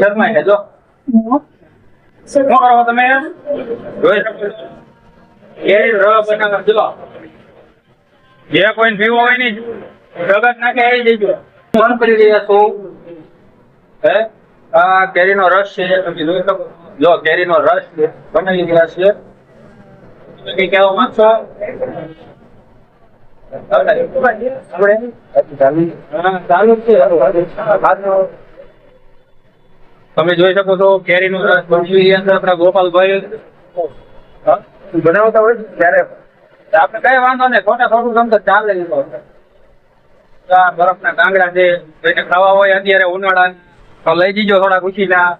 શરમાય છે જો શું કરો તમે જોઈ શકો છો કેરી રસ બનાવો જો જે કોઈ પીવો હોય ની જગત નાખે આવી દેજો ફોન કરી રહ્યા છો હે આ કેરીનો રસ છે તમે જોઈ શકો જો કેરીનો રસ છે બનાવી રહ્યા છે કઈ કહેવા માંગશો તમે જોઈ શકો છો કેરીનો રસ બની આપણા ગોપાલભાઈ બનાવતા હોય ત્યારે આપણે કઈ વાંધો નહીં ખોટા ખોટું ગમતો ચાલે બરફના કાંગડા છે એને ખાવા હોય અત્યારે ઉનાળા તો લઈ જજો થોડા ખુશીના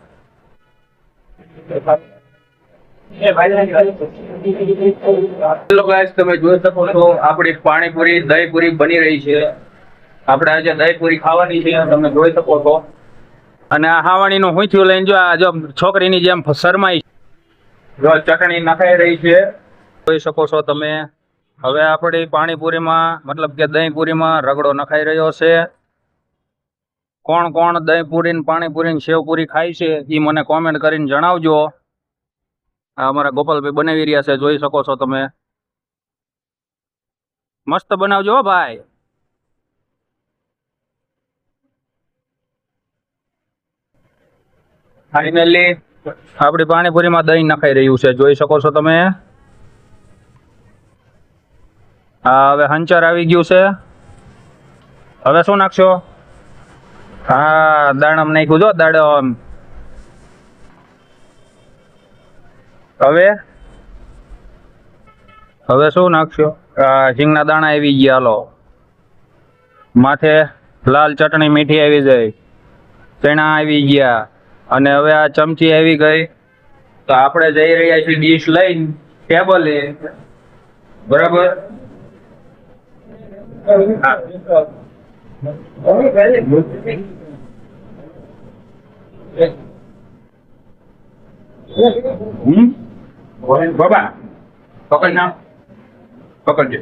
તમે જોઈ શકો છો આપણી પાણીપુરી દહીંપુરી બની રહી છે આપણે આજે દહીંપુરી ખાવાની છે તમે જોઈ શકો છો અને આ હાવાણી નું હુંથિયું લઈને જો આ જો છોકરીની જેમ શરમાઈ જો ચટણી નખાઈ રહી છે જોઈ શકો છો તમે હવે આપણી પાણીપુરીમાં મતલબ કે દહીંપુરીમાં રગડો નખાઈ રહ્યો છે કોણ કોણ દહીંપુરી પાણીપુરી સેવપુરી ખાય છે એ મને કોમેન્ટ કરીને જણાવજો આ અમારા ગોપાલભાઈ બનાવી રહ્યા છે જોઈ શકો છો તમે મસ્ત બનાવજો ભાઈ ફાઇનલી આપણી પાણીપુરીમાં દહીં નખાઈ રહ્યું છે જોઈ શકો છો તમે હા હવે હંચર આવી ગયું છે હવે શું નાખશો હા દાડમ નાખ્યું જો દાડમ હવે શું નાખશો ઝીંગના દાણા આવી ગયા હાલો માથે લાલ ચટણી મીઠી આવી જાય ચણા આવી ગયા અને હવે આ ચમચી આવી ગઈ તો આપણે જઈ રહ્યા છીએ ડીશ લઈને ટેબલે બરાબર બાબા પકડ ના પકડજો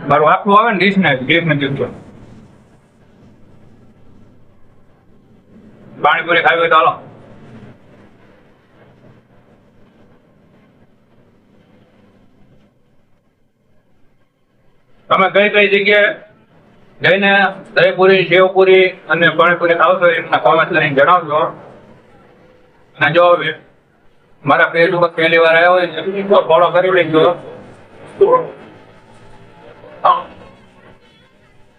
મારું આખું આવે ને ડીશ ને જોજો પાણીપુરી ખાવી હોય તો હાલો તમે કઈ કઈ જગ્યાએ જઈને દહીંપુરી સેવપુરી અને પાણીપુરી ખાવશો એમના કોમેન્ટ કરીને જણાવજો અને જો મારા પેજ ઉપર પહેલી વાર આવ્યો હોય તો ફોલો કરી લેજો